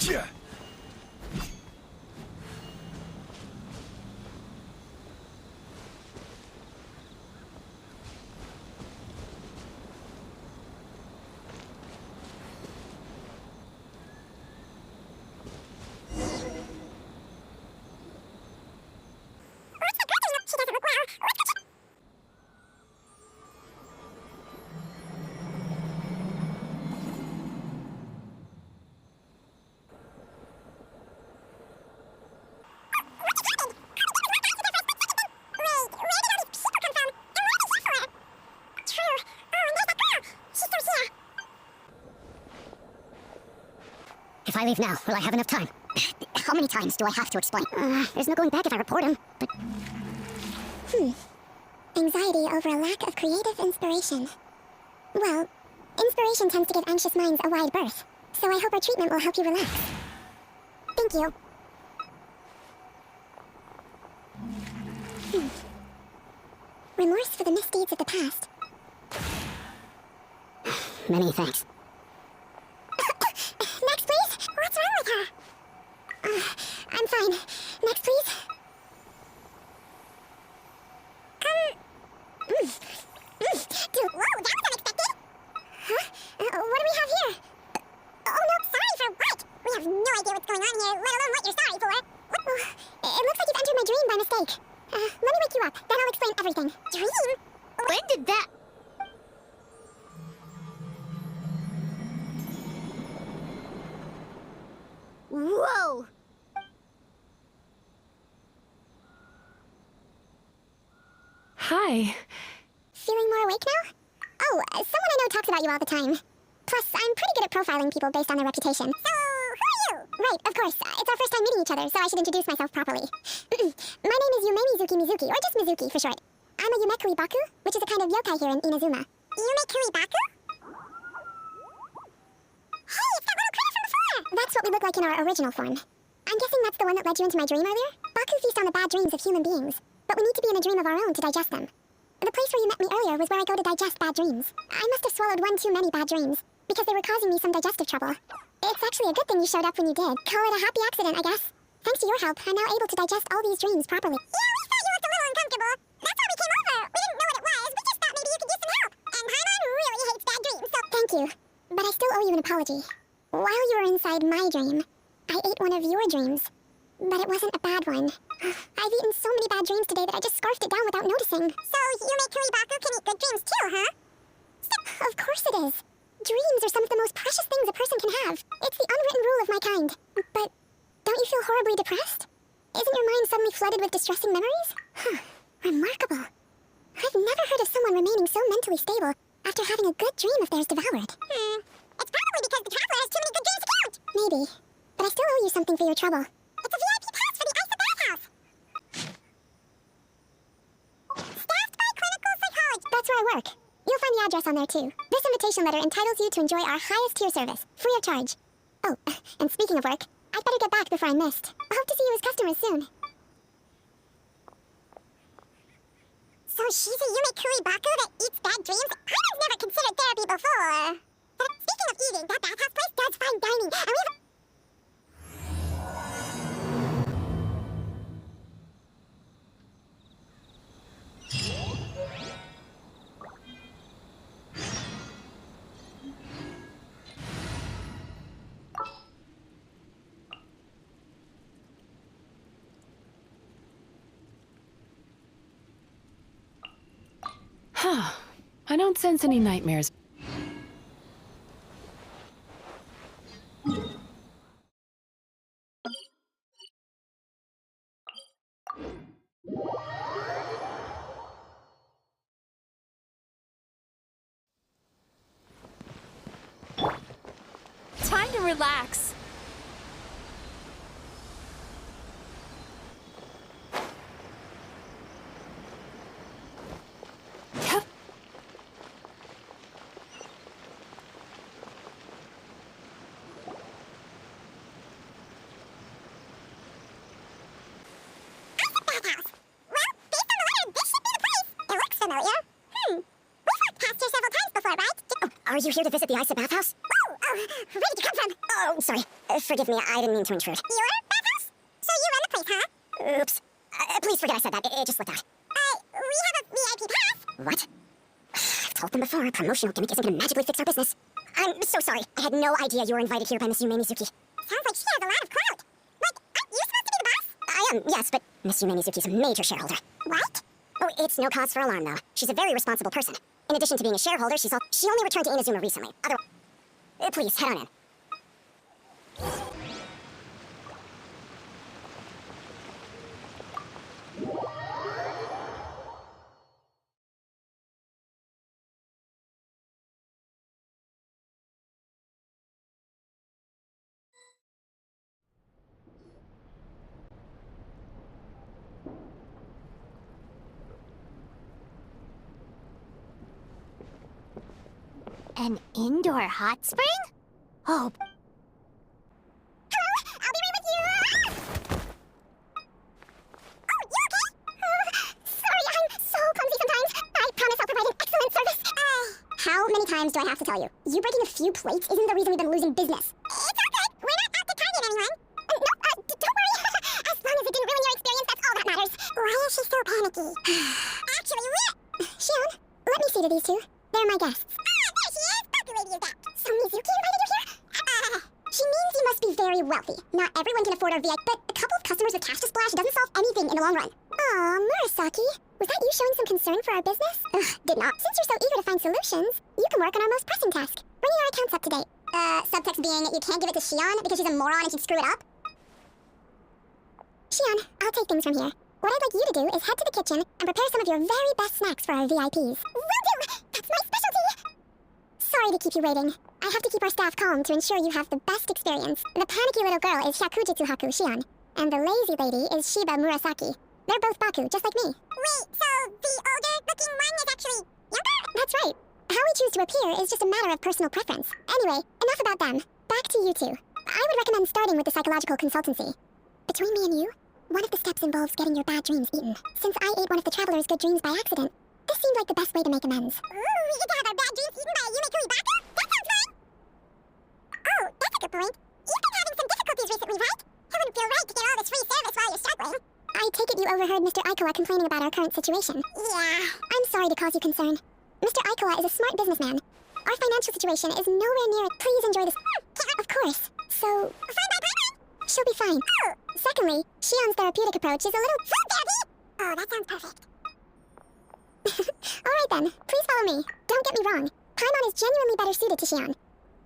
Yeah. If I leave now, will I have enough time? How many times do I have to explain? There's no going back if I report him, but... Anxiety over a lack of creative inspiration. Well, inspiration tends to give anxious minds a wide berth, so I hope our treatment will help you relax. Thank you. Remorse for the misdeeds of the past. Many thanks. Next, please? What's wrong with her? I'm fine. Next, please. Dude, whoa, that was unexpected. Huh? What do we have here? Oh no, sorry for what? We have no idea what's going on here, let alone what you're sorry for. It looks like you've entered my dream by mistake. Let me wake you up, then I'll explain everything. Dream? When did that... Whoa! Hi. Feeling more awake now? Oh, someone I know talks about you all the time. Plus, I'm pretty good at profiling people based on their reputation. So, who are you? Right, of course. It's our first time meeting each other, so I should introduce myself properly. My name is Yumemizuki Mizuki, or just Mizuki for short. I'm a Yumekuri Baku, which is a kind of yokai here in Inazuma. Yumekuri Baku? Hey, it's that little critter from before! That's what we look like in our original form. I'm guessing that's the one that led you into my dream earlier? Baku feast on the bad dreams of human beings, but we need to be in a dream of our own to digest them. The place where you met me earlier was where I go to digest bad dreams. I must have swallowed one too many bad dreams, because they were causing me some digestive trouble. It's actually a good thing you showed up when you did. Call it a happy accident, I guess. Thanks to your help, I'm now able to digest all these dreams properly. Yeah, we thought you looked a little uncomfortable. That's why we came over. We didn't know what it was. We just thought maybe you could use some help. And Paimon really hates bad dreams, so... Thank you. But I still owe you an apology. While you were inside my dream, I ate one of your dreams. But it wasn't a bad one. I've eaten so many bad dreams today that I just scarfed it down without noticing. So, Yumekuri Baku can eat good dreams too, huh? Of course it is. Dreams are some of the most precious things a person can have. It's the unwritten rule of my kind. But don't you feel horribly depressed? Isn't your mind suddenly flooded with distressing memories? Remarkable. I've never heard of someone remaining so mentally stable after having a good dream of theirs devoured. It's probably because the traveler has too many good dreams to count. Maybe. But I still owe you something for your trouble. It's a VIP pass for the Ice Bathhouse. Staffed by clinical psychology. That's where I work. You'll find the address on there too. This invitation letter entitles you to enjoy our highest tier service, free of charge. Oh, and speaking of work, I'd better get back before I'm missed. I hope to see you as customers soon. So she's a Yumekuri Baku that eats bad dreams? I've never considered therapy before. But speaking of eating, that bathhouse place does fine dining, and we have... I don't sense any nightmares. Time to relax. Are you here to visit the Ice Bathhouse? Oh, Where did you come from? Oh, sorry. Forgive me, I didn't mean to intrude. Your bathhouse? So you run the place, huh? Oops. Please forget I said that. It just slipped out. We have a VIP pass. What? I've told them before, a promotional gimmick isn't gonna magically fix our business. I'm so sorry. I had no idea you were invited here by Miss Yumemizuki. Sounds like she has a lot of clout. Like, aren't you supposed to be the boss? I am, yes, but Miss Yumemizuki's a major shareholder. What? Oh, it's no cause for alarm, though. She's a very responsible person. In addition to being a shareholder, she only returned to Inazuma recently. Otherwise, please, head on in. An indoor hot spring? Oh. Hello, I'll be right with you. Oh, you okay? Sorry, I'm so clumsy sometimes. I promise I'll provide an excellent service. How many times do I have to tell you? You breaking a few plates isn't the reason we've been losing business. It's all good. We're not out to target anyone. No, don't worry. As long as it didn't ruin your experience, that's all that matters. Why is she so panicky? Actually, Shion, let me see to these two. They're my guests. There she is! Baku lady is back. So Mizuki invited you here? She means you must be very wealthy. Not everyone can afford our VIP, but a couple of customers with cash to splash doesn't solve anything in the long run. Aw, Murasaki. Was that you showing some concern for our business? Ugh, did not. Since you're so eager to find solutions, you can work on our most pressing task. Bringing our accounts up to date. Subtext being, you can't give it to Shion because she's a moron and she'd screw it up? Shion, I'll take things from here. What I'd like you to do is head to the kitchen and prepare some of your very best snacks for our VIPs. Will do! That's my specialty! Sorry to keep you waiting. I have to keep our staff calm to ensure you have the best experience. The panicky little girl is Shakujitsu Haku Shion, and the lazy lady is Shiba Murasaki. They're both Baku, just like me. Wait, so the older-looking one is actually younger? That's right. How we choose to appear is just a matter of personal preference. Anyway, enough about them. Back to you two. I would recommend starting with the psychological consultancy. Between me and you, one of the steps involves getting your bad dreams eaten. Since I ate one of the traveler's good dreams by accident, this seemed like the best way to make amends. Ooh, we get to have our bad dreams eaten by a Yumekuri Baku? That sounds fun! Oh, that's a good point. You've been having some difficulties recently, right? It wouldn't feel right to get all this free service while you're struggling. I take it you overheard Mr. Aikawa complaining about our current situation. Yeah. I'm sorry to cause you concern. Mr. Aikawa is a smart businessman. Our financial situation is nowhere near it. Please enjoy this. Of course. So... Fine by partner? She'll be fine. Oh. Secondly, Shion's therapeutic approach is a little... Food therapy? Oh, that sounds perfect. Alright then, please follow me. Don't get me wrong. Paimon is genuinely better suited to Shion.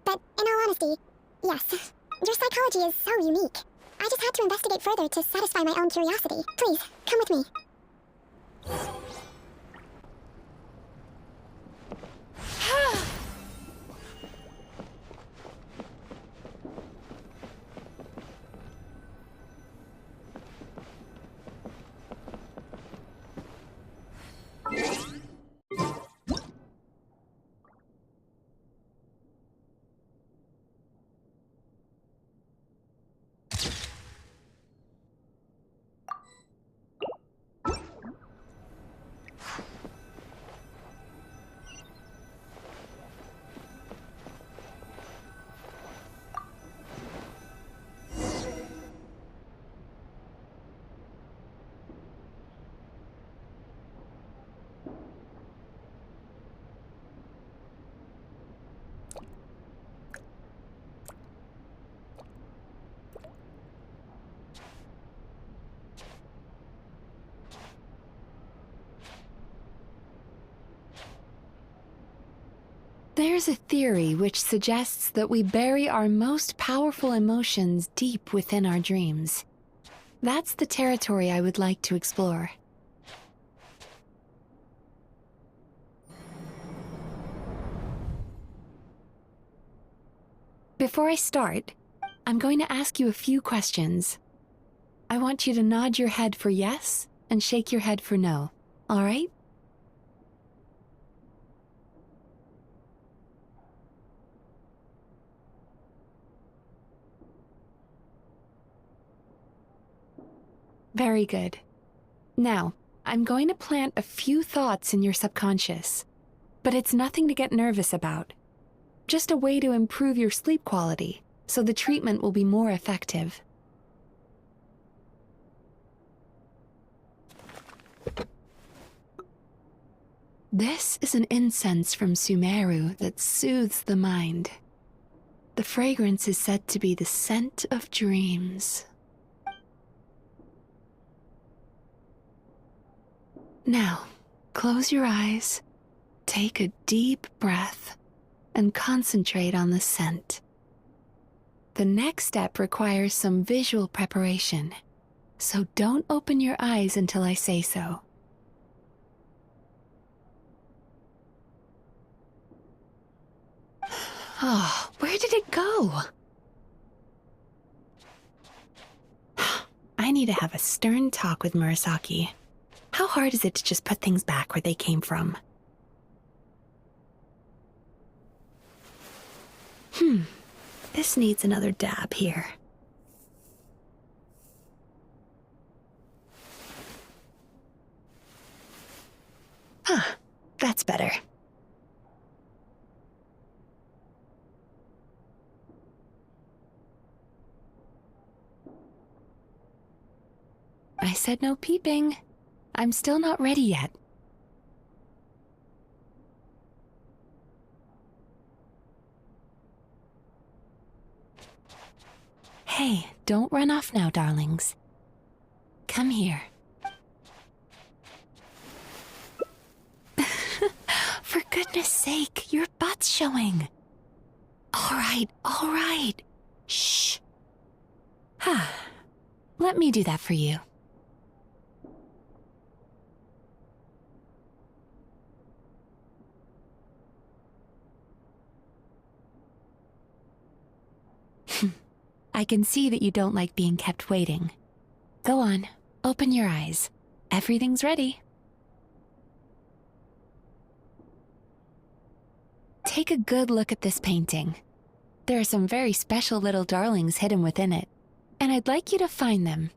But in all honesty, yes. Your psychology is so unique. I just had to investigate further to satisfy my own curiosity. Please, come with me. There's a theory which suggests that we bury our most powerful emotions deep within our dreams. That's the territory I would like to explore. Before I start, I'm going to ask you a few questions. I want you to nod your head for yes and shake your head for no, all right? Very good. Now, I'm going to plant a few thoughts in your subconscious, but it's nothing to get nervous about. just a way to improve your sleep quality, so the treatment will be more effective. This is an incense from Sumeru that soothes the mind. The fragrance is said to be the scent of dreams. Now, close your eyes, take a deep breath, and concentrate on the scent. The next step requires some visual preparation, so don't open your eyes until I say so. Oh, where did it go? I need to have a stern talk with Murasaki. How hard is it to just put things back where they came from? This needs another dab here. That's better. I said no peeping. I'm still not ready yet. Hey, don't run off now, darlings. Come here. For goodness sake, your butt's showing. All right. Shh. Let me do that for you. I can see that you don't like being kept waiting. Go on, open your eyes. Everything's ready. Take a good look at this painting. There are some very special little darlings hidden within it, and I'd like you to find them.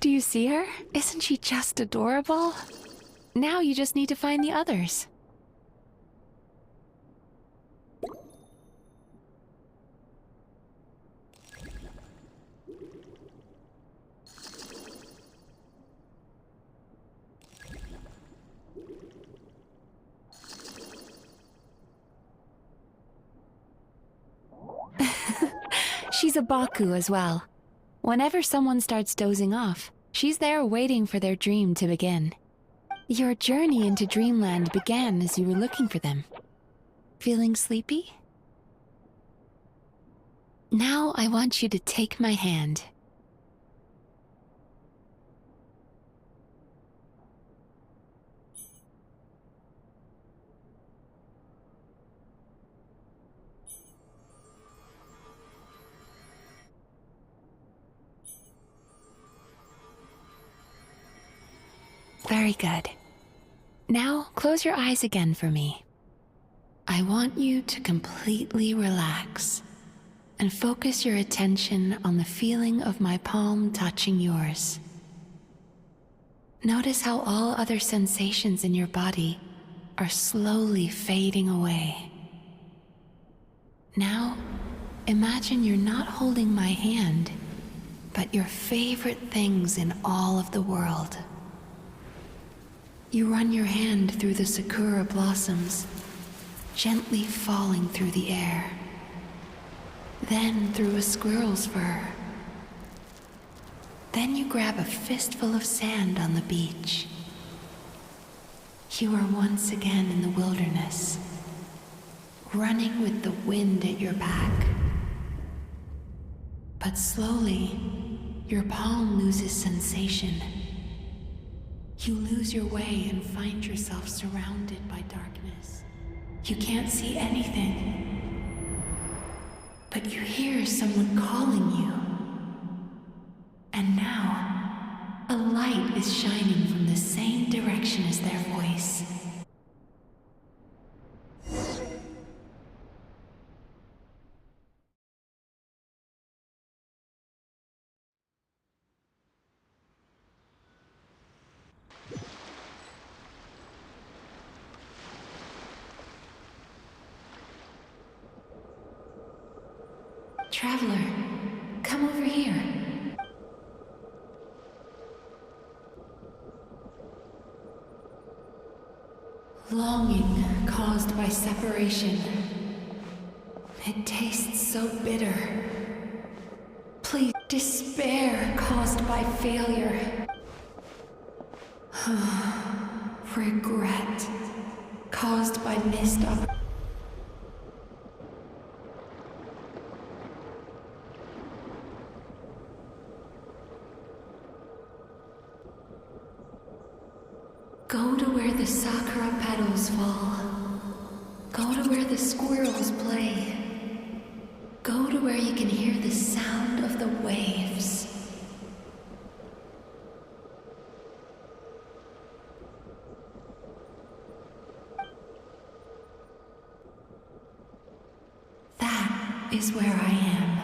Do you see her? Isn't she just adorable? Now you just need to find the others. She's a Baku as well. Whenever someone starts dozing off, she's there waiting for their dream to begin. Your journey into Dreamland began as you were looking for them. Feeling sleepy? Now I want you to take my hand. Very good. Now, close your eyes again for me. I want you to completely relax and focus your attention on the feeling of my palm touching yours. Notice how all other sensations in your body are slowly fading away. Now, imagine you're not holding my hand, but your favorite things in all of the world. You run your hand through the sakura blossoms, gently falling through the air. Then through a squirrel's fur. Then you grab a fistful of sand on the beach. You are once again in the wilderness, running with the wind at your back. But slowly, your palm loses sensation. You lose your way and find yourself surrounded by darkness. You can't see anything, but you hear someone calling you. And now, a light is shining from the same direction as their voice. Traveler, come over here. Longing caused by separation. It tastes so bitter. Please, despair caused by failure. Regret caused by missed opportunities. Go to where the sakura petals fall. Go to where the squirrels play. Go to where you can hear the sound of the waves. That is where I am.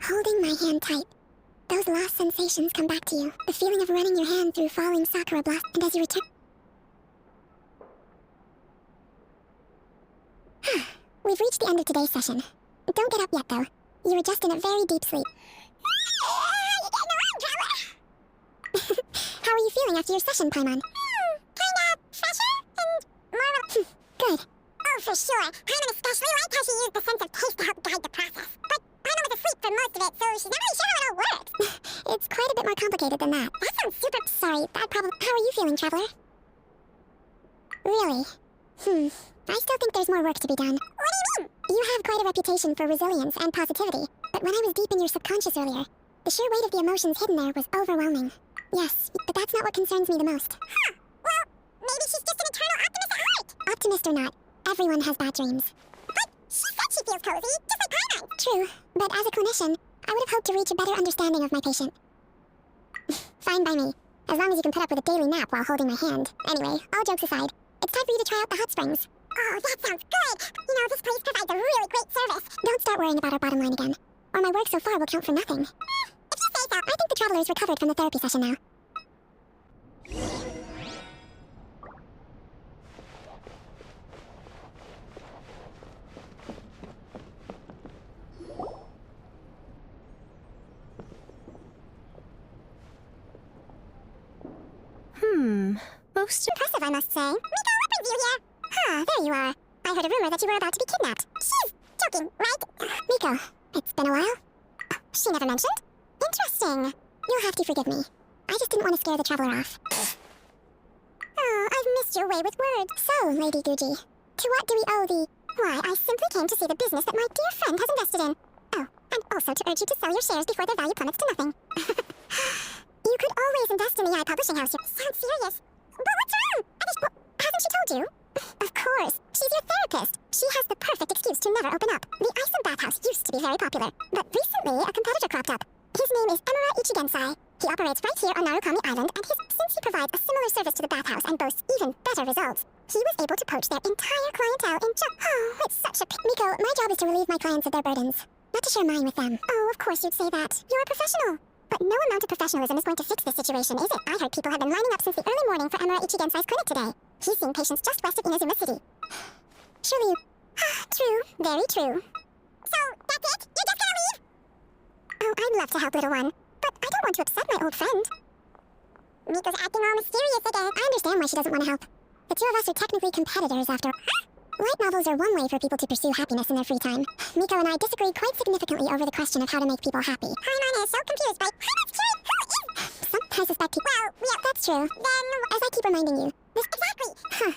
Holding my hand tight. Those lost sensations come back to you. The feeling of running your hand through falling sakura blossoms, and as you return... We've reached the end of today's session. Don't get up yet, though. You were just in a very deep sleep. How are you feeling after your session, Paimon? Kinda fresher and more... Good. Oh, for sure. Paimon especially liked how she used the sense of taste to help guide the process. But Paimon was asleep for most of it, so she's not really sure how it all works. It's quite a bit more complicated than that. That sounds super... Sorry, that problem... How are you feeling, Traveler? Really? I still think there's more work to be done. What do you mean? You have quite a reputation for resilience and positivity, but when I was deep in your subconscious earlier, the sheer weight of the emotions hidden there was overwhelming. Yes, but that's not what concerns me the most. Huh. Well, maybe she's just an eternal optimist at heart. Optimist or not, everyone has bad dreams. But she said she feels cozy, just like Paimon. True, but as a clinician, I would have hoped to reach a better understanding of my patient. Fine by me, as long as you can put up with a daily nap while holding my hand. Anyway, all jokes aside, it's time for you to try out the hot springs. Oh, that sounds good. You know, this place provides a really great service. Don't start worrying about our bottom line again, or my work so far will count for nothing. If you say so. I think the Traveler's recovered from the therapy session now. Most impressive, I must say. Miko, what brings you here? Ah, there you are. I heard a rumor that you were about to be kidnapped. She's joking, right? Miko, it's been a while. She never mentioned? Interesting. You'll have to forgive me. I just didn't want to scare the Traveler off. Oh, I've missed your way with words. So, Lady Guji, to what do we owe the... Why, I simply came to see the business that my dear friend has invested in. Oh, and also to urge you to sell your shares before their value plummets to nothing. You could always invest in the AI publishing house. Sounds serious. But what's wrong? Hasn't she told you? Of course. She's your therapist. She has the perfect excuse to never open up. The ice and bathhouse used to be very popular, but recently a competitor cropped up. His name is Ichigensai. He operates right here on Narukami Island, and since he provides a similar service to the bathhouse and boasts even better results, he was able to poach their entire clientele in Oh, it's such a Miko, my job is to relieve my clients of their burdens, not to share mine with them. Oh, of course you'd say that. You're a professional. But no amount of professionalism is going to fix this situation, is it? I heard people have been lining up since the early morning for Amara Ichigensai's clinic today. He's seeing patients just west of Inazuma City. Surely you... True. Very true. So, that's it? You're just gonna leave? Oh, I'd love to help, little one. But I don't want to upset my old friend. Miko's acting all mysterious again. I understand why she doesn't want to help. The two of us are technically competitors after... Light novels are one way for people to pursue happiness in their free time. Miko and I disagree quite significantly over the question of how to make people happy. Paimon is so confused by... Paimon's curious who is... I suspect he... Well, yeah, that's true. Then... As I keep reminding you. This... Exactly. Huh.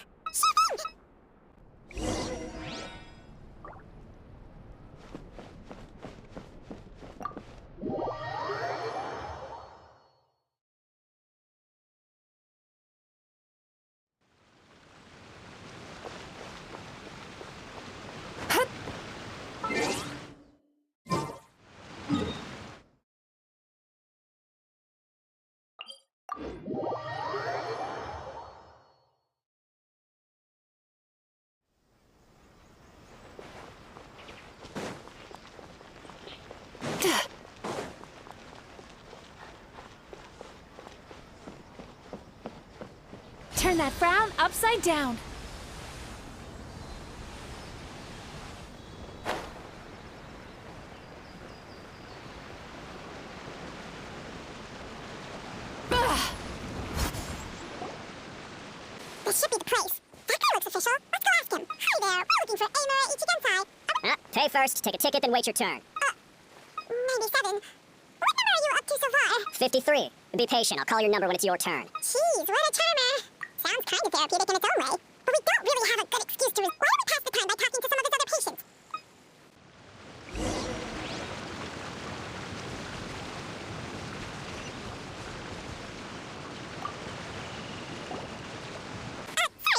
Duh. Turn that frown upside down. This should be the place. That guy looks official. Let's go ask him. Hi there, we're looking for Amura Ichigensai. Pay first, take a ticket, then wait your turn. 97. What number are you up to so far? 53. Be patient, I'll call your number when it's your turn. Jeez, what a charmer. Sounds kind of therapeutic in its own way. But we don't really have a good excuse to... Why don't we pass the time by talking to some of his other patients?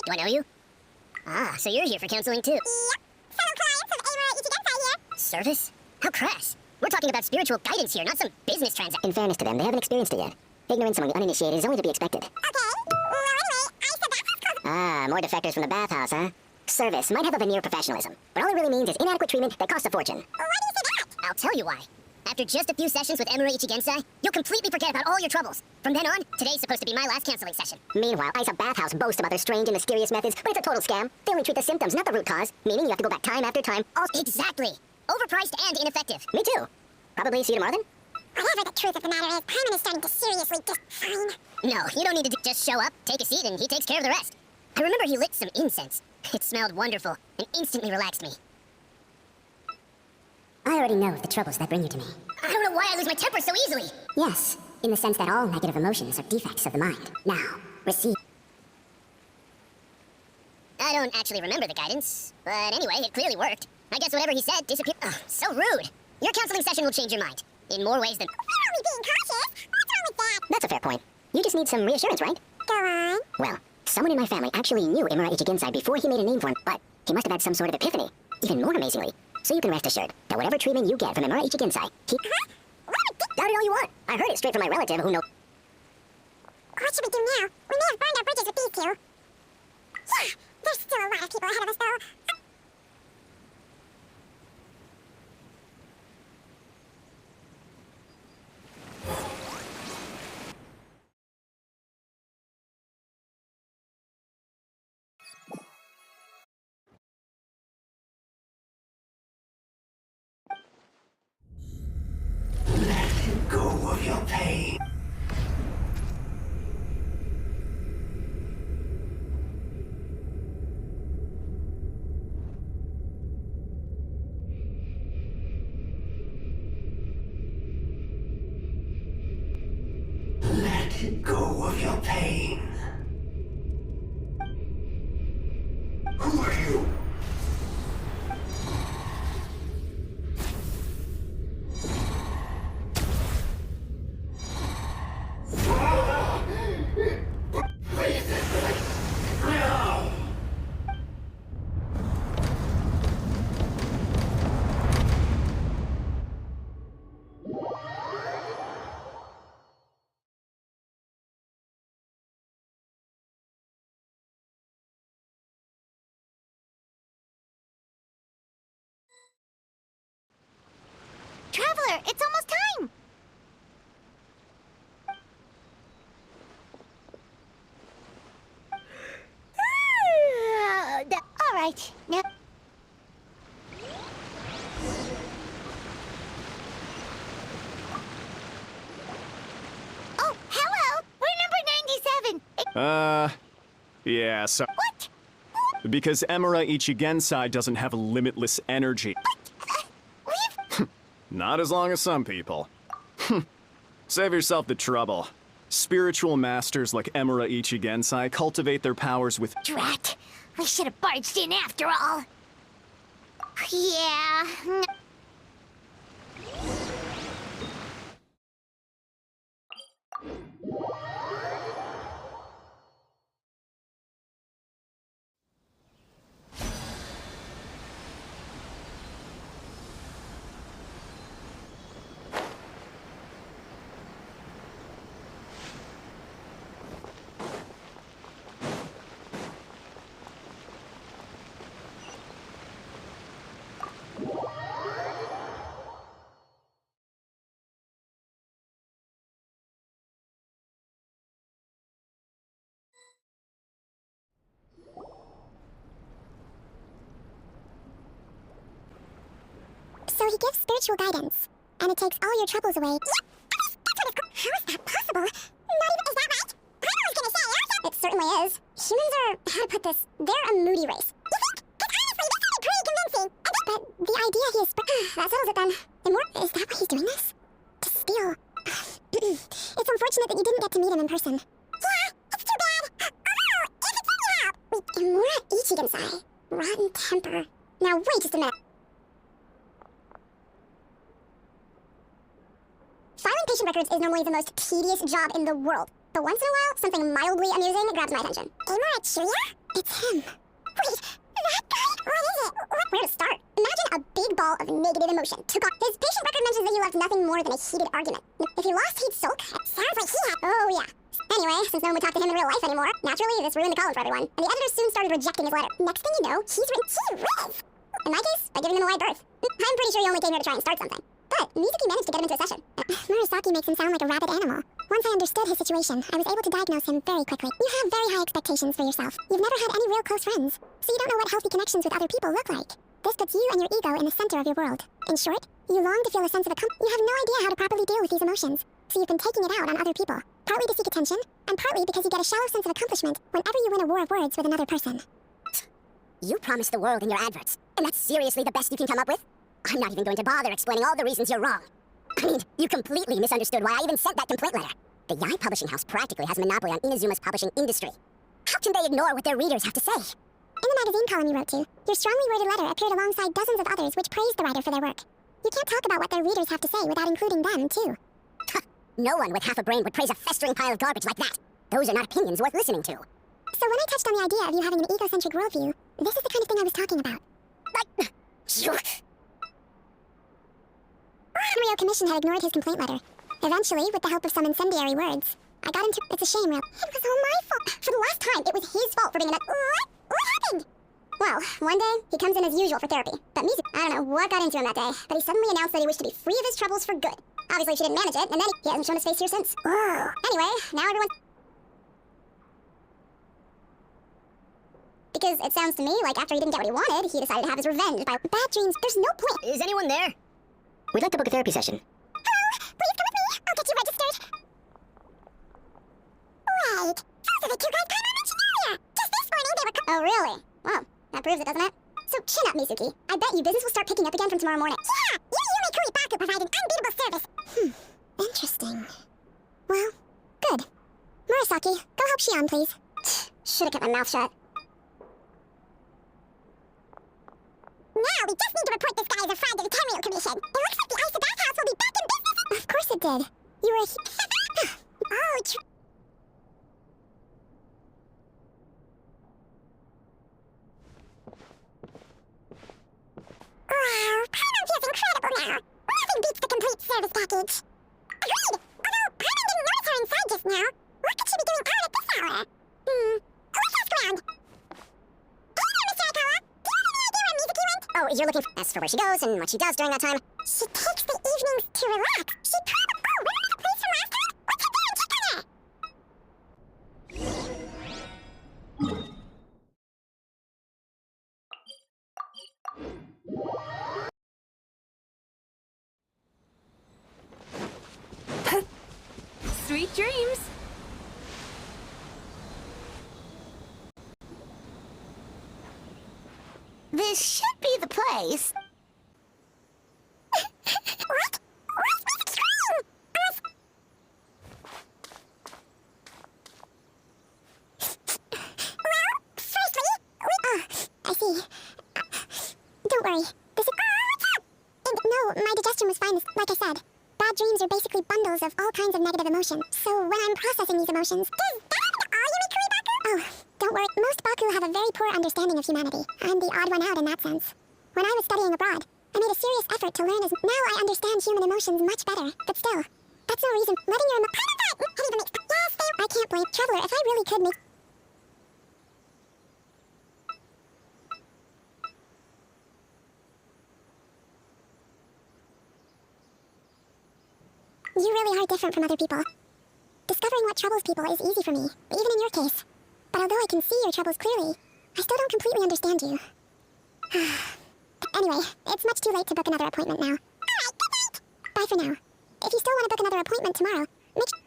Do I know you? Ah, so you're here for counseling too. Yep. Fellow clients of Amura Ichigensai here. Service? How crass. We're talking about spiritual guidance here, not some business transaction. In fairness to them, they haven't experienced it yet. Ignorance among the uninitiated is only to be expected. Okay. Well, anyway, I said that was close. Ah, more defectors from the bathhouse, huh? Service might have a veneer of professionalism, but all it really means is inadequate treatment that costs a fortune. Why do you say that? I'll tell you why. After just a few sessions with Emura Ichigensai, you'll completely forget about all your troubles. From then on, today's supposed to be my last counseling session. Meanwhile, Isa Bathhouse boasts about their strange and mysterious methods, but it's a total scam. They only treat the symptoms, not the root cause, meaning you have to go back time after time. Exactly. Overpriced and ineffective. Me too. Probably see you tomorrow then? Whatever the truth of the matter is, Paimon is starting to seriously fine. No, you don't need to just show up, take a seat, and he takes care of the rest. I remember he lit some incense. It smelled wonderful and instantly relaxed me. I already know of the troubles that bring you to me. I don't know why I lose my temper so easily. Yes, in the sense that all negative emotions are defects of the mind. Now, receive. I don't actually remember the guidance, but anyway, it clearly worked. I guess whatever he said disappeared. Ugh, so rude. Your counseling session will change your mind. In more ways than... We're only being cautious. What's wrong with that? That's a fair point. You just need some reassurance, right? Go on. Well, someone in my family actually knew Imura Ichigensai before he made a name for him, but he must have had some sort of epiphany. Even more amazingly. So you can rest assured that whatever treatment you get from Imura Ichigensai, he... Huh? What a dick. Doubt it all you want. I heard it straight from my relative who knows... What should we do now? We may have burned our bridges with these two. Yeah, there's still a lot of people ahead of us, though. Let go of your pain. Let go of your pain. Who are you? Traveler, it's almost time. All right. Now. Oh, hello. We're number 97. Yeah, so... What? Because Emura Ichigensai doesn't have limitless energy. We've... Not as long as some people. Save yourself the trouble. Spiritual masters like Emura Ichigensai cultivate their powers with... Drat. We should have barged in after all. Yeah. gives spiritual guidance, and it takes all your troubles away. Yep, that's what it's called. How is that possible? Not even, is that right? I was gonna say, yeah. It certainly is. Humans are, how to put this, they're a moody race. You think? Because honestly, this sounded pretty convincing. But the idea he is, that settles it then. Is that why he's doing this? To steal. It's unfortunate that you didn't get to meet him in person. Yeah, it's too bad. Although, if it's any help, Imura Ichigensai. Rotten temper. Now wait just a minute. Filing patient records is normally the most tedious job in the world. But once in a while, something mildly amusing grabs my attention. Imura Ichiya? It's him. Wait, that guy? What is it? Where to start? Imagine a big ball of negative emotion took off. His patient record mentions that you left nothing more than a heated argument. If he lost, he'd sulk. It sounds like he had. Oh, yeah. Anyway, since no one would talk to him in real life anymore, naturally, this ruined the column for everyone. And the editors soon started rejecting his letter. Next thing you know, he's written Riz. In my case, by giving him a wide berth. I'm pretty sure he only came here to try and start something. But Mizuki managed to get him into a session. Murasaki makes him sound like a rabid animal. Once I understood his situation, I was able to diagnose him very quickly. You have very high expectations for yourself. You've never had any real close friends, so you don't know what healthy connections with other people look like. This puts you and your ego in the center of your world. In short, you long to feel a sense of You have no idea how to properly deal with these emotions, so you've been taking it out on other people. Partly to seek attention, and partly because you get a shallow sense of accomplishment whenever you win a war of words with another person. You promised the world in your adverts, and that's seriously the best you can come up with? I'm not even going to bother explaining all the reasons you're wrong. I mean, you completely misunderstood why I even sent that complaint letter. The Yai Publishing House practically has a monopoly on Inazuma's publishing industry. How can they ignore what their readers have to say? In the magazine column you wrote to, your strongly worded letter appeared alongside dozens of others which praised the writer for their work. You can't talk about what their readers have to say without including them, too. No one with half a brain would praise a festering pile of garbage like that. Those are not opinions worth listening to. So when I touched on the idea of you having an egocentric worldview, this is the kind of thing I was talking about. Rio Commission had ignored his complaint letter. Eventually, with the help of some incendiary words, I got into... It's a shame, Real. It was all my fault. For the last time, it was his fault for being an... What happened? Well, one day, he comes in as usual for therapy. But Mizuki, I don't know what got into him that day, but he suddenly announced that he wished to be free of his troubles for good. Obviously, she didn't manage it, and then he hasn't shown his face here since. Anyway, now everyone... Because it sounds to me like after he didn't get what he wanted, he decided to have his revenge by... Bad dreams, there's no point. Is anyone there? We'd like to book a therapy session. Hello, please come with me. I'll get you registered. Wait, those are the two guys Paimon mentioned earlier. Just this morning they were... Oh, really? Well, that proves it, doesn't it? So chin up, Mizuki. I bet you business will start picking up again from tomorrow morning. Yeah, Yumemizuki Mizuki provide an unbeatable service. Interesting. Well, good. Murasaki, go help Shion, please. Should've kept my mouth shut. Now we just need to report this guy as a fraud to the Tenryou Commission. It looks like the Ice Bathhouse will be back in business. Of course it did. You were oh, Wow, Paimon feels incredible now. Nothing beats the complete service package. Agreed. Although Paimon didn't notice her inside just now. What could she be doing out at this hour? Let's ask around. Hey there, Mr. Aikawa. Do you have any idea where Mizuki went? Oh, you're looking as for where she goes and what she does during that time. She takes the evenings to relax. She probably... Oh, remember the place from last time? Let's head there and check on her. Sweet dreams. This should be the place. What? Where's Mizuki scream? Well, firstly, I see. Don't worry. This is... what's up? And no, my digestion was fine, like I said. Bad dreams are basically bundles of all kinds of negative emotion. So when I'm processing these emotions... Does that happen to all Yumikuri Baku? Oh, don't worry. Most Baku have a very poor understanding of humanity. I'm the odd one out in that sense. When I was studying abroad, I made a serious effort to learn as... Now I understand human emotions much better. But still, that's no reason. Letting your I can't blame... Traveler, if I really could make... You really are different from other people. Discovering what troubles people is easy for me, even in your case. But although I can see your troubles clearly, I still don't completely understand you. Anyway, it's much too late to book another appointment now. Alright, good night! Bye for now. If you still want to book another appointment tomorrow, make sure...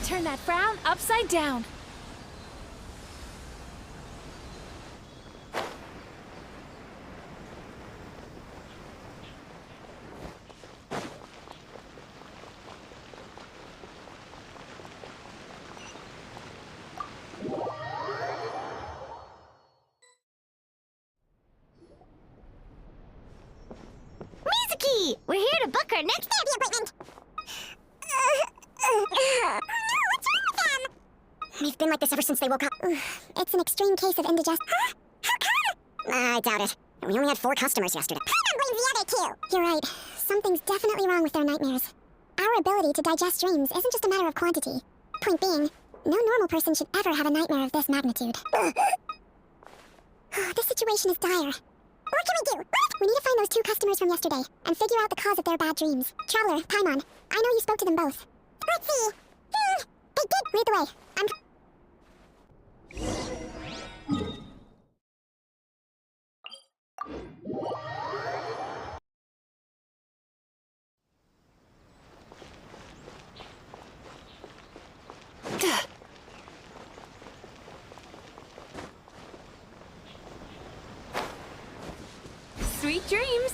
Turn that frown upside down. Mizuki! We're here to book our next therapy appointment! Oh no, what's wrong with them? We've been like this ever since they woke up. It's an extreme case of indigest... Huh? How come? I doubt it. We only had 4 customers yesterday. Paimon blames the other 2! You're right. Something's definitely wrong with their nightmares. Our ability to digest dreams isn't just a matter of quantity. Point being, no normal person should ever have a nightmare of this magnitude. This situation is dire. What can we do? We need to find those 2 customers from yesterday and figure out the cause of their bad dreams. Traveler, Paimon, I know you spoke to them both. Let's see. They did. Lead the way. I'm... Sweet dreams.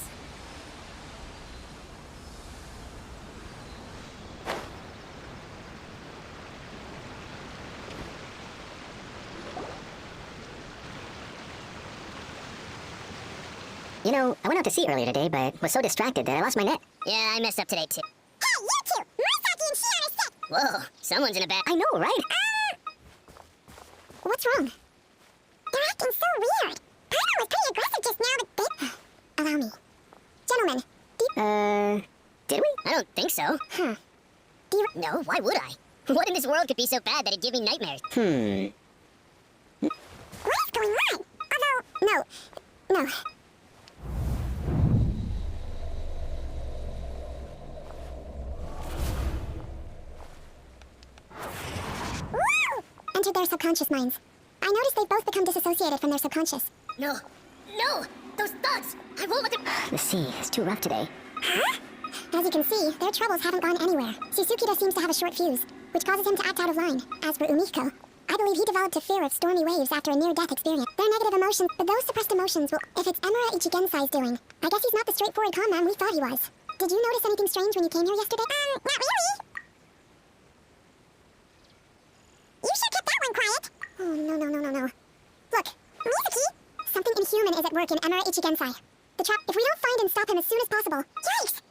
You know, I went out to sea earlier today, but was so distracted that I lost my net. Yeah, I messed up today, too. Hey, you 2! Misaki and Shion are sick! Whoa, someone's in a bad... I know, right? What's wrong? They're acting so weird. Paimon was pretty aggressive just now, but they... Allow me. Gentlemen, Did we? I don't think so. Huh. Do you... No, why would I? What in this world could be so bad that it'd give me nightmares? What is going on? Although... No. Woo! Entered their subconscious minds. I noticed they've both become disassociated from their subconscious. No. No! Those thugs! I won't let them... The sea is too rough today. Huh? As you can see, their troubles haven't gone anywhere. Susukita seems to have a short fuse, which causes him to act out of line. As for Umiko, I believe he developed a fear of stormy waves after a near-death experience. They're negative emotions, but those suppressed emotions will... If it's Emura Ichigensai's doing, I guess he's not the straightforward con man we thought he was. Did you notice anything strange when you came here yesterday? Not really. You sure kept that one quiet. Oh, no. Look, Mizuki! Something inhuman is at work in Emura Ichigensai. If we don't find and stop him as soon as possible... Yikes!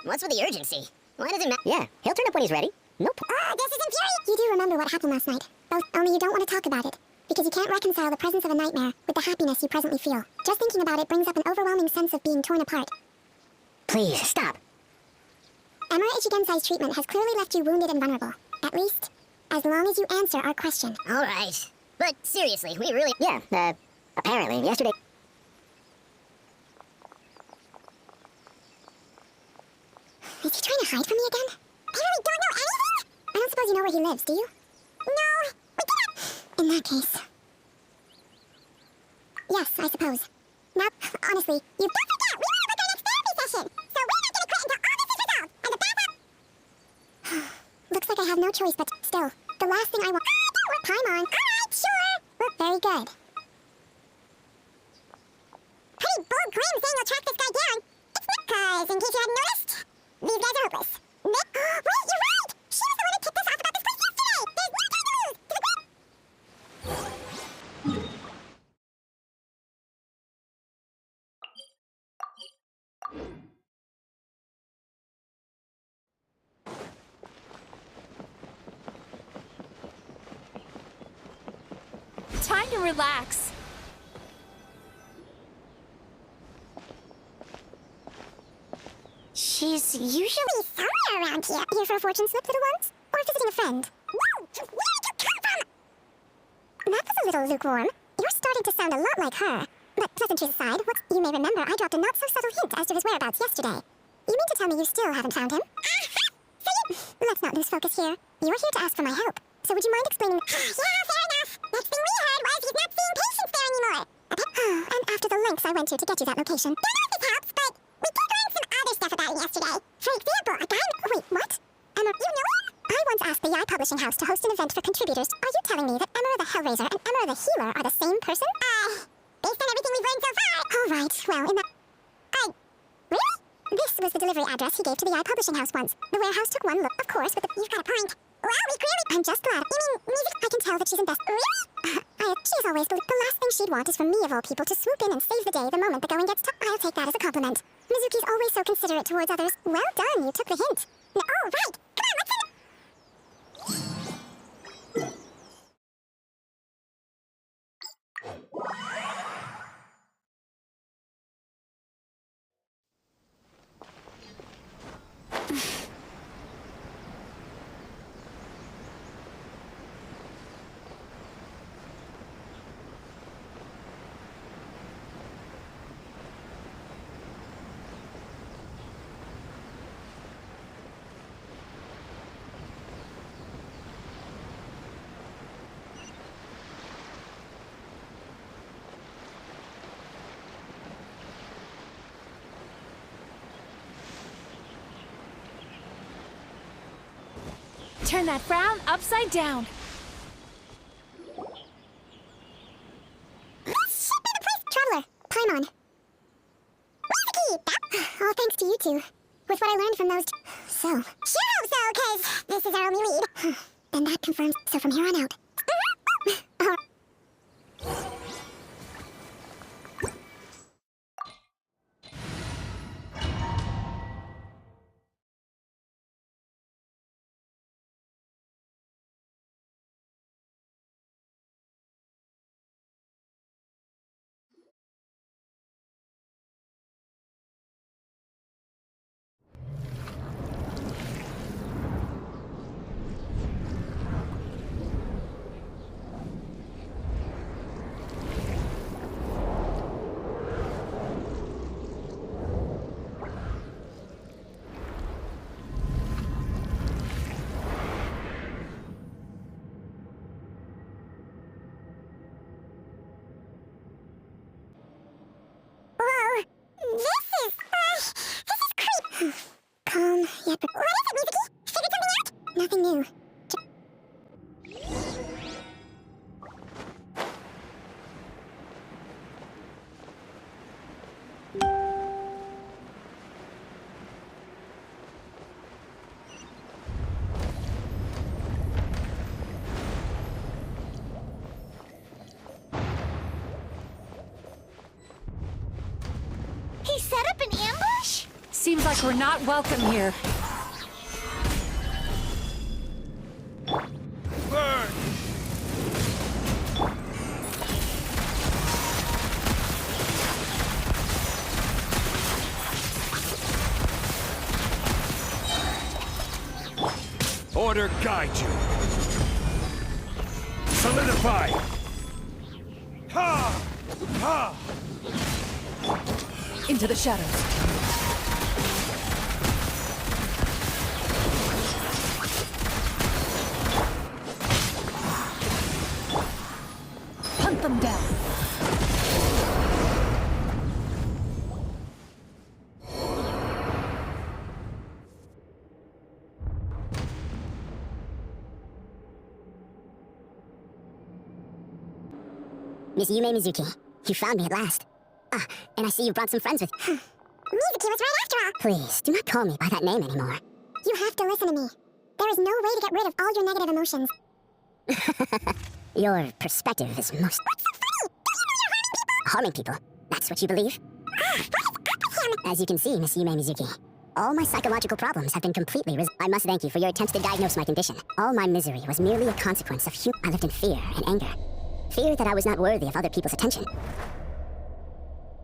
What's with the urgency? Why does it matter? Yeah, he'll turn up when he's ready. Nope. This is infuriating! You do remember what happened last night. Only you don't want to talk about it. Because you can't reconcile the presence of a nightmare with the happiness you presently feel. Just thinking about it brings up an overwhelming sense of being torn apart. Please, stop. Emura Ichigensai's treatment has clearly left you wounded and vulnerable. At least, as long as you answer our question. All right. But seriously, we really... Yeah, apparently, yesterday... Is he trying to hide from me again? I really don't know anything? I don't suppose you know where he lives, do you? No, we cannot. In that case... Yes, I suppose. Now, honestly, you don't forget, we want to book our next therapy session! So we're not gonna quit until all this is resolved! And the backup... Looks like I have no choice, but still, the last thing I want... Paimon! Alright, sure! Well, very good. Pretty bold claim saying you'll track this guy down. It's not, cause, in case you hadn't noticed, these guys are hopeless. Wait, you're right! She was the one who tipped us off about this place yesterday! There's no time to lose! To the group! Time to relax. She's usually somewhere around here. Here for a fortune slip, little ones? Or visiting a friend? Whoa! Where did you come from? That was a little lukewarm. You're starting to sound a lot like her. But pleasantries aside, you may remember I dropped a not-so-subtle hint as to his whereabouts yesterday. You mean to tell me you still haven't found him? Let's not lose focus here. You're here to ask for my help. So would you mind explaining... Yeah, fair enough. Next thing we heard was he's not seeing patients there anymore. And after the lengths I went to get you that location. Don't know if this helps, but we did learn some other stuff about him yesterday. For example, a guy... Wait, what? Emma, you know him? I once asked the Yai Publishing House to host an event for contributors. Are you telling me that Emma the Hellraiser and Emma the Healer are the same person? Based on everything we've learned so far. All right, well, in that... Really? This was the delivery address he gave to the Yai Publishing House once. The warehouse took one look, of course, with the... You've got a point. Well, we clearly... I'm just glad. You mean, music? I can tell that she's invested... Really? She's always... The last thing she'd want is for me, of all people, to swoop in and save the day the moment the going gets tough. I'll take that as a compliment. Mizuki's always so considerate towards others. Well done, you took the hint. No, oh, right. Come on, let's... Turn that frown upside down. This should be the place, Traveler. Paimon. Mizuki! All thanks to you two. With what I learned from those So. Sure hope so, cause this is our only lead. Then that confirms. So from here on out. Calm, yet... What is it, Mizuki? Figured something out? Nothing new. He set up an ambush? Seems like we're not welcome here. Burn! Order guide you. Solidify! Ha! Ha! Into the shadows. Hunt them down. Miss Yumemizuki, you found me at last. And I see you brought some friends with you. Mizuki was right after all. Please, do not call me by that name anymore. You have to listen to me. There is no way to get rid of all your negative emotions. Your perspective is most... What's so funny? Don't you know you're harming people? Harming people? That's what you believe? What is up with him? As you can see, Miss Yumemizuki, all my psychological problems have been completely I must thank you for your attempts to diagnose my condition. All my misery was merely a consequence of I lived in fear and anger. Fear that I was not worthy of other people's attention.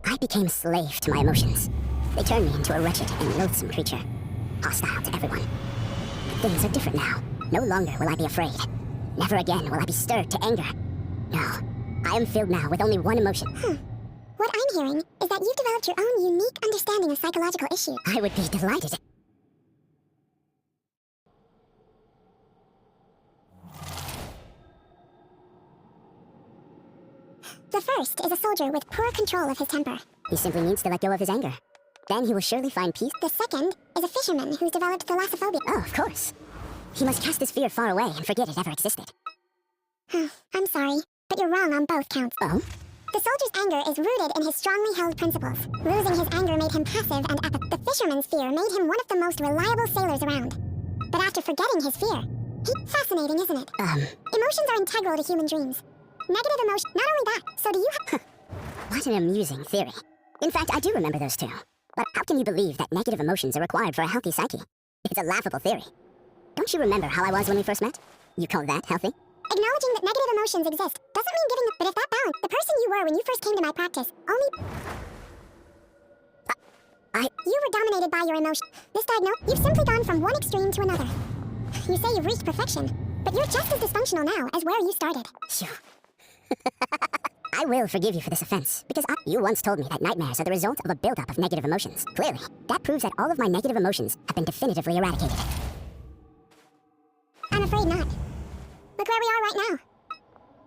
I became a slave to my emotions. They turned me into a wretched and loathsome creature, hostile to everyone. But things are different now. No longer will I be afraid. Never again will I be stirred to anger. No, I am filled now with only one emotion. What I'm hearing is that you've developed your own unique understanding of psychological issues. I would be delighted. The first is a soldier with poor control of his temper. He simply needs to let go of his anger. Then he will surely find peace. The second is a fisherman who's developed thalassophobia. Oh, of course. He must cast his fear far away and forget it ever existed. I'm sorry, but you're wrong on both counts. Oh? The soldier's anger is rooted in his strongly held principles. Losing his anger made him passive and apathetic. The fisherman's fear made him one of the most reliable sailors around. But after forgetting his fear, fascinating, isn't it? Emotions are integral to human dreams. Negative emotion. Not only that, so do you have... What an amusing theory. In fact, I do remember those two. But how can you believe that negative emotions are required for a healthy psyche? It's a laughable theory. Don't you remember how I was when we first met? You call that healthy? Acknowledging that negative emotions exist doesn't mean giving... But if that balance, the person you were when you first came to my practice, only... You were dominated by your emotion. This diagnosis, you've simply gone from one extreme to another. You say you've reached perfection, but you're just as dysfunctional now as where you started. Phew. I will forgive you for this offense, because you once told me that nightmares are the result of a buildup of negative emotions. Clearly, that proves that all of my negative emotions have been definitively eradicated. I'm afraid not. Look where we are right now.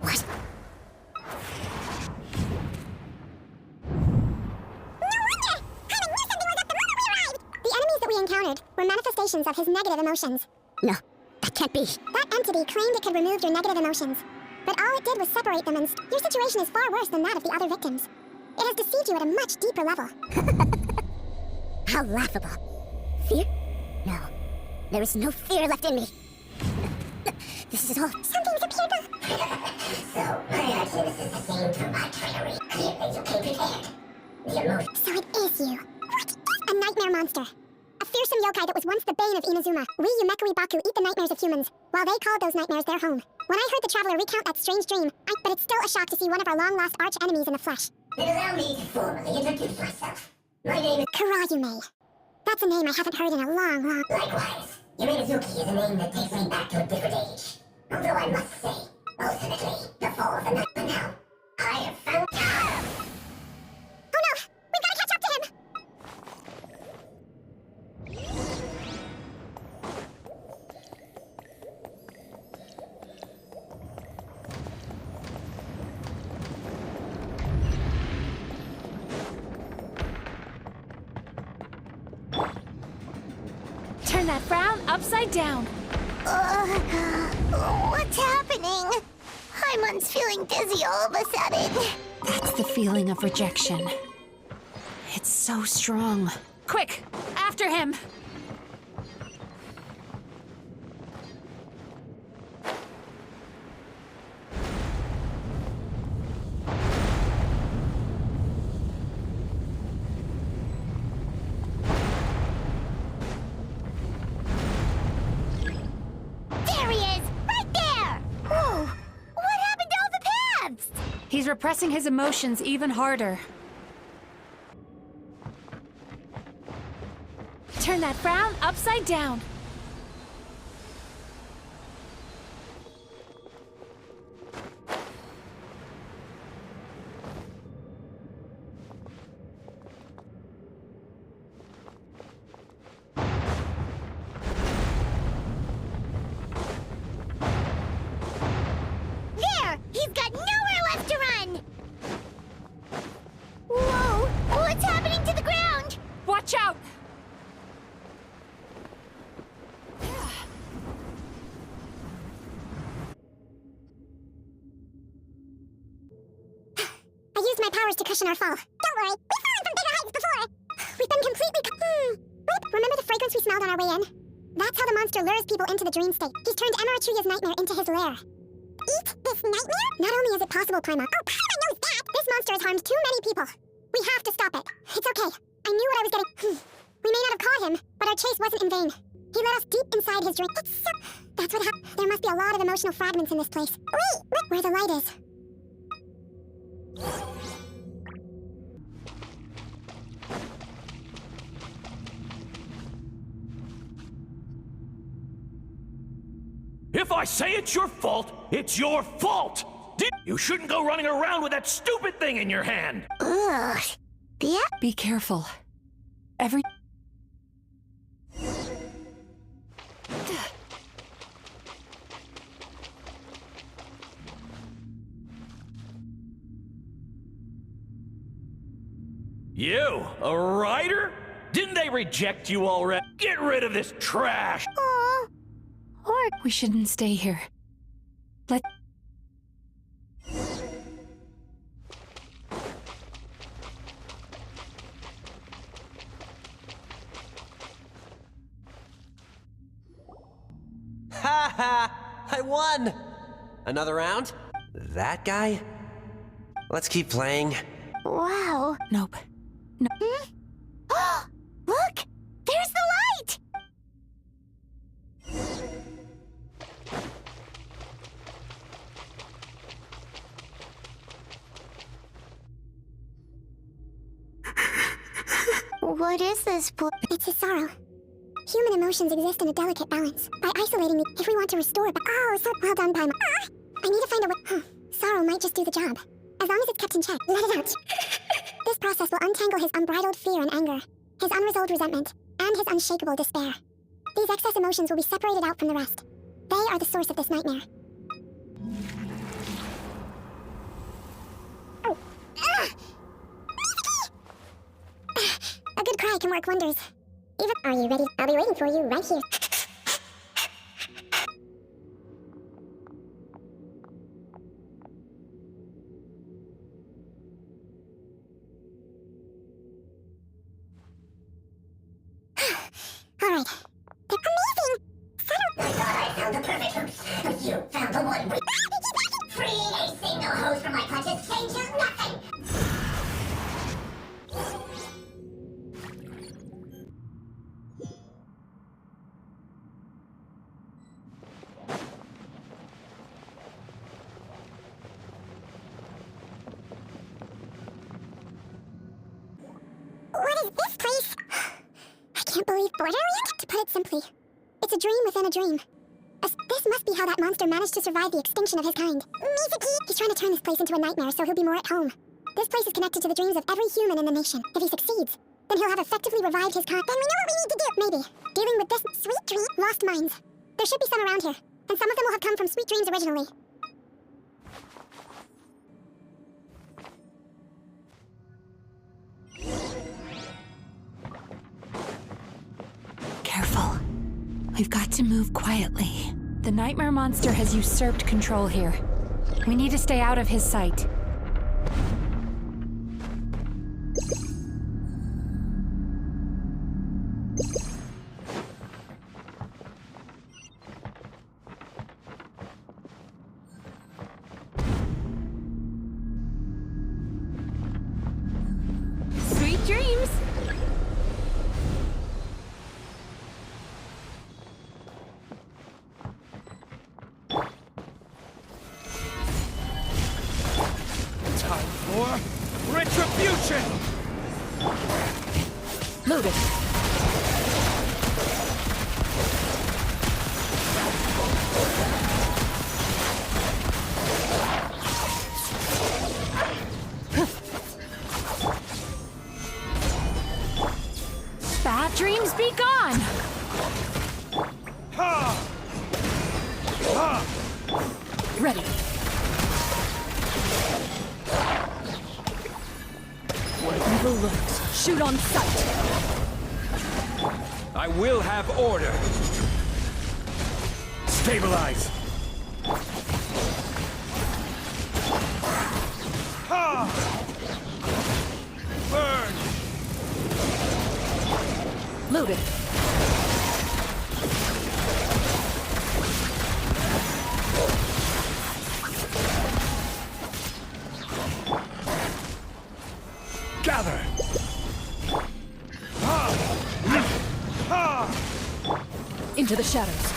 What? No wonder! Carmen knew something was up the moment we arrived! The enemies that we encountered were manifestations of his negative emotions. No, that can't be. That entity claimed it could remove your negative emotions. But all it did was separate them, and your situation is far worse than that of the other victims. It has deceived you at a much deeper level. How laughable. Fear? No. There is no fear left in me. This is all... Something's appeared. So, my actions is the same for my trickery. Clearly, you came prepared. The emotion... So it is you. What is a nightmare monster? A fearsome yokai that was once the bane of Inazuma. We Yumemizuki Baku eat the nightmares of humans, while they called those nightmares their home. When I heard the traveler recount that strange dream, but it's still a shock to see one of our long-lost arch-enemies in the flesh. Then allow me to formally introduce myself. My name is... Karayume. That's a name I haven't heard in a long... Likewise, Yumemizuki is a name that takes me back to a different age. Although I must say, ultimately, the fall of the night. But now, I have found... Oh no! We've got to catch up to him! Turn that frown upside down. What's happening? Hyman's feeling dizzy all of a sudden. That's the feeling of rejection. It's so strong. Quick, after him! There he is! Right there! Whoa! What happened to all the paths? He's repressing his emotions even harder. Turn that frown upside down. There! He's got nowhere left to run! Whoa! What's happening to the ground? Watch out! I used my powers to cushion our fall. Don't worry, we've fallen from bigger heights before! We've been completely... Wait, remember the fragrance we smelled on our way in? That's how the monster lures people into the dream state. He's turned Emerachuyu's nightmare into his lair. Eat this nightmare? Not only is it possible, Prima... Oh, Prima knows that! This monster has harmed too many people. We have to stop it. It's okay. I knew what I was getting... We may not have caught him, but our chase wasn't in vain. He led us deep inside his dream. That's what happened. There must be a lot of emotional fragments in this place. Wait! Where the light is. I say it's your fault, it's your fault! You shouldn't go running around with that stupid thing in your hand! Ugh. Yeah? Be careful. Every... You, a writer? Didn't they reject you already? Get rid of this trash! We shouldn't stay here. Let... Ha ha! I won! Another round? That guy? Let's keep playing. Wow. Nope. No. Look! There's the light! What is this place? It's his sorrow. Human emotions exist in a delicate balance. By isolating me, if we want to restore, but oh, so well done by my... I need to find a way... Sorrow might just do the job. As long as it's kept in check, let it out. This process will untangle his unbridled fear and anger, his unresolved resentment, and his unshakable despair. These excess emotions will be separated out from the rest. They are the source of this nightmare. A good cry can work wonders. Even... Are you ready? I'll be waiting for you right here. All right. They're amazing! I thought I found the perfect host, but you found the one with... Freeing a single host from my clutches changes nothing! What is this place? I can't believe Borderland? To put it simply, it's a dream within a dream. This must be how that monster managed to survive the extinction of his kind. Mizuki! He's trying to turn this place into a nightmare so he'll be more at home. This place is connected to the dreams of every human in the nation. If he succeeds, then he'll have effectively revived his kind. Then we know what we need to do! Maybe. Dealing with this sweet dream, lost minds. There should be some around here, and some of them will have come from sweet dreams originally. Careful. We've got to move quietly. The nightmare monster has usurped control here. We need to stay out of his sight. Sweet dreams! Time for retribution! Move it. Bad dreams be gone! Ha! Ha! Ready. Where evil lurks, shoot on sight! I will have order. Stabilize. Ha! Burn! Load it. Gather! Ha! Ha! Into the shadows.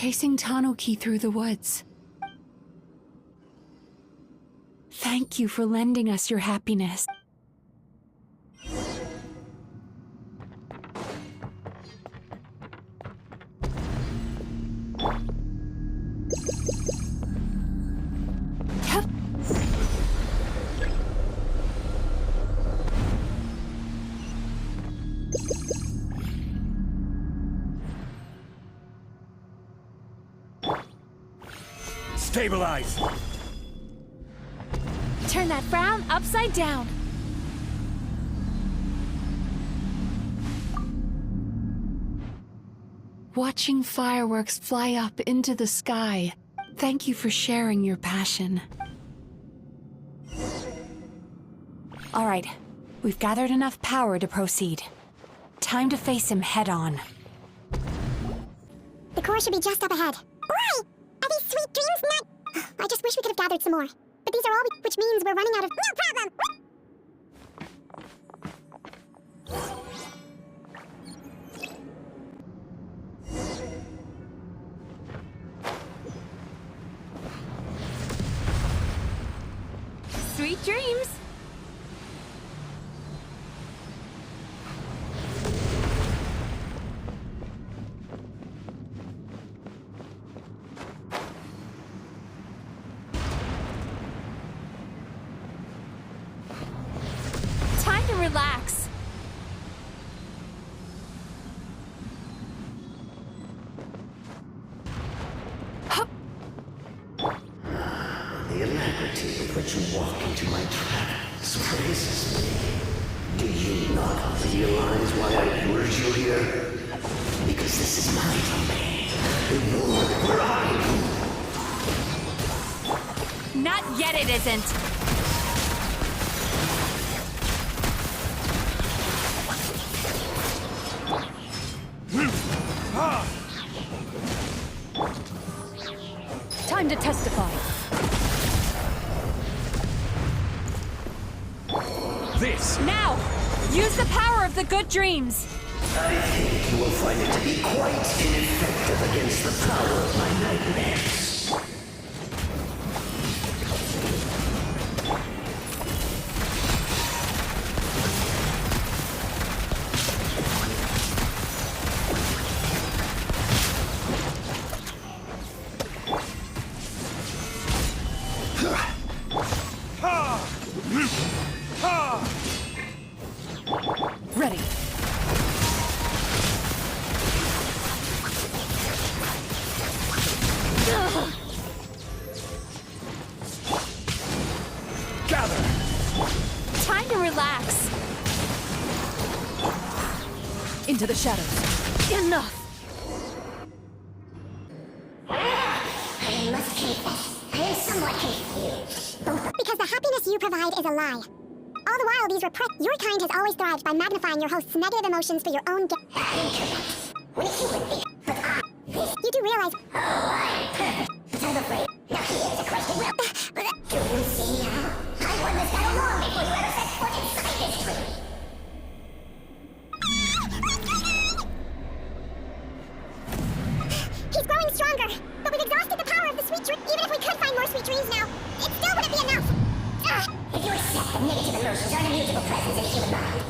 chasing Tanuki through the woods. Thank you for lending us your happiness. Stabilize! Turn that frown upside down. Watching fireworks fly up into the sky. Thank you for sharing your passion. All right, we've gathered enough power to proceed. Time to face him head on. The core should be just up ahead. Why? Are these sweet dreams not... I just wish we could have gathered some more. But these are all which means we're running out of... No problem! Sweet dreams! Time to relax. The alacrity with which you walk into my trance praises me. Do you not realize why I lured you here? Because this is my domain. Your prerogative. Not yet, it isn't. Time to testify. This! Now! Use the power of the good dreams! I think you will find it to be quite ineffective against the power of my nightmares. Ready. Gather! Time to relax. Into the shadows. Enough! I must confess, I am somewhat confused. Because the happiness you provide is a lie. All the while, these your kind has always thrived by magnifying your host's negative emotions for your own gain. You do realize... Oh, I'm perfect. But I'm afraid... Now here's a question. Do you see now? I won this battle long before you ever set foot inside this tree. He's growing stronger, but we've exhausted the power of the sweet dream. Even if we could find more sweet dreams now, it still wouldn't be enough. If you accept that negative emotions are an immutable presence in a human mind,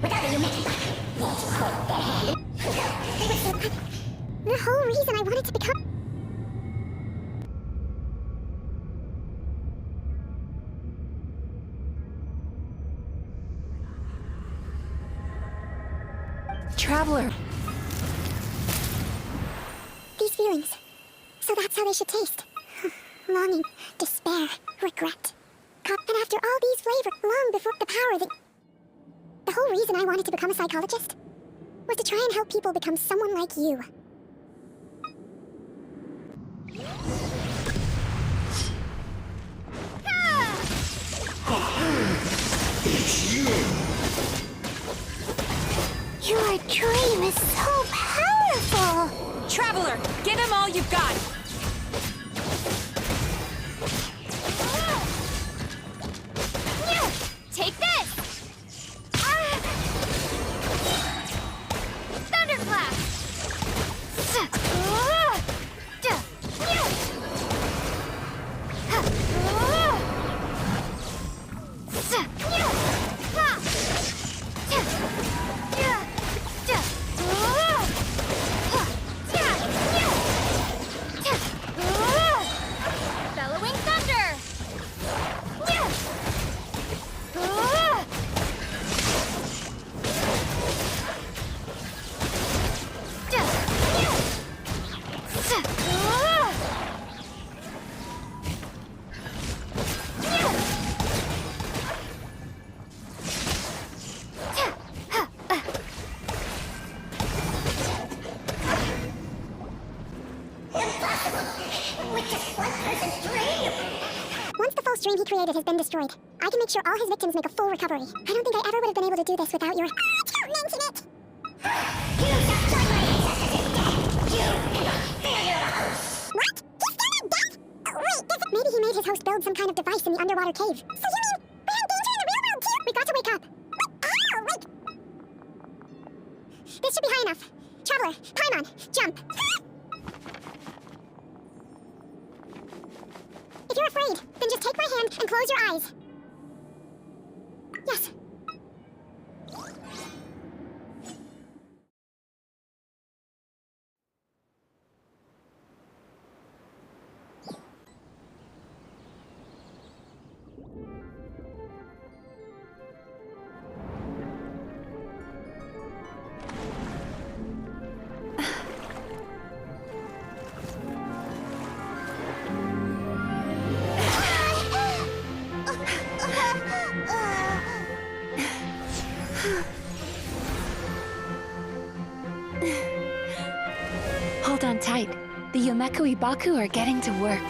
without a Yumemizuki Mizuki, won't you hold their hand? They would feel... The whole reason I wanted to become... Traveler. These feelings. So that's how they should taste. Longing, despair, regret. And after all these flavors, long before the power that... The whole reason I wanted to become a psychologist was to try and help people become someone like you. It's you! Your dream is so powerful! Traveler, give him all you've got! Take this! Thunderclap! With just one person's dream! Once the false dream he created has been destroyed, I can make sure all his victims make a full recovery. I don't think I ever would have been able to do this without your— don't mention it! You shall join my ancestors in death! You cannot fear your host! What? He's still not dead? Oh, wait, maybe he made his host build some kind of device in the underwater cave. So you mean we're in danger in the real world too? We've got to wake up. Oh, wait! This should be high enough. Traveler, Paimon, jump! If you're afraid, then just take my hand and close your eyes. Yes. Hold on tight. The Yumemizuki Mizuki are getting to work.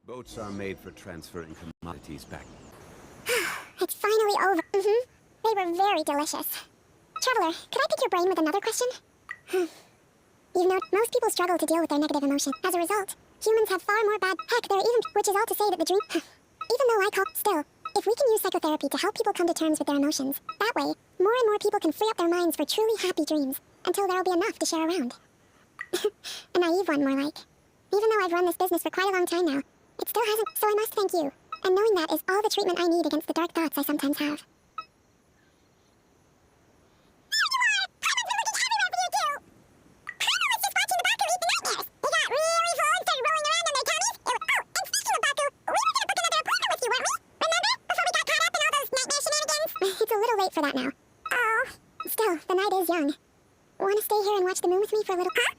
Boats are made for transferring commodities back. It's finally over. They were very delicious. Traveler, could I pick your brain with another question? You know, most people struggle to deal with their negative emotion. As a result, humans have far more bad— heck, there are even— which is all to say that the dream— even though I call— still, if we can use psychotherapy to help people come to terms with their emotions, that way, more and more people can free up their minds for truly happy dreams, until there'll be enough to share around. A naive one, more like. Even though I've run this business for quite a long time now, it still hasn't— so I must thank you. And knowing that is all the treatment I need against the dark thoughts I sometimes have. It's a little late for that now. Oh. Still, the night is young. Want to stay here and watch the moon with me for a little— huh?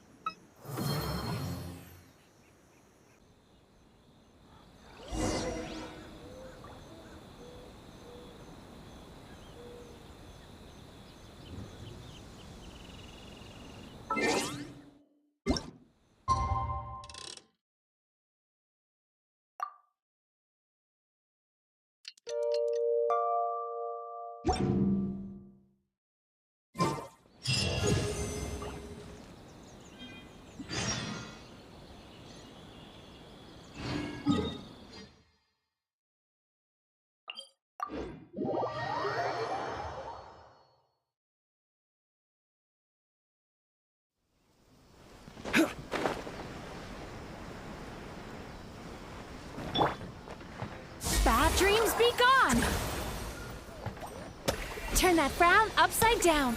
Bad dreams be gone! Turn that frown upside down.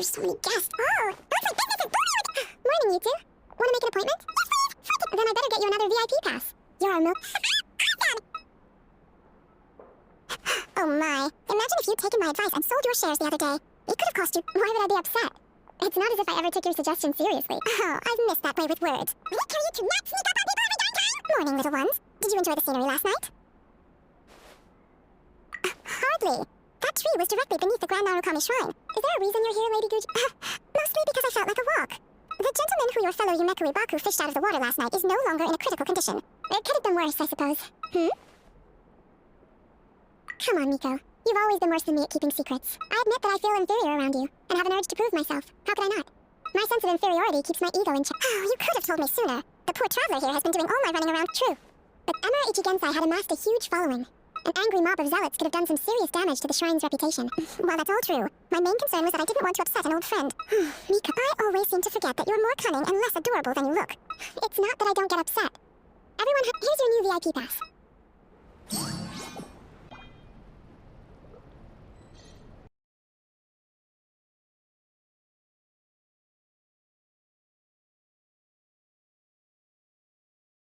there's so many guests. Oh, looks like business is booming. Morning, you two. Want to make an appointment? Yes, please. Then I better get you another VIP pass. You're our Oh my. Imagine if you'd taken my advice and sold your shares the other day. It could have cost you. Why would I be upset? It's not as if I ever took your suggestion seriously. Oh, I've missed that way with words. We tell you to not sneak up on people every darn time. Morning, little ones. Did you enjoy the scenery last night? Hardly. That tree was directly beneath the Grand Narukami Shrine. Is there a reason you're here, Lady Guji? Mostly because I felt like a walk. The gentleman who your fellow Yumemizuki Mizuki fished out of the water last night is no longer in a critical condition. It could have been worse, I suppose. Come on, Miko. You've always been worse than me at keeping secrets. I admit that I feel inferior around you, and have an urge to prove myself. How could I not? My sense of inferiority keeps my ego in check. Oh, you could have told me sooner. The poor traveler here has been doing all my running around. True. But Emera Ichigensai had amassed a huge following. An angry mob of zealots could have done some serious damage to the shrine's reputation. While that's all true, my main concern was that I didn't want to upset an old friend. Miko, I always seem to forget that you're more cunning and less adorable than you look. It's not that I don't get upset. Everyone, here's your new VIP pass.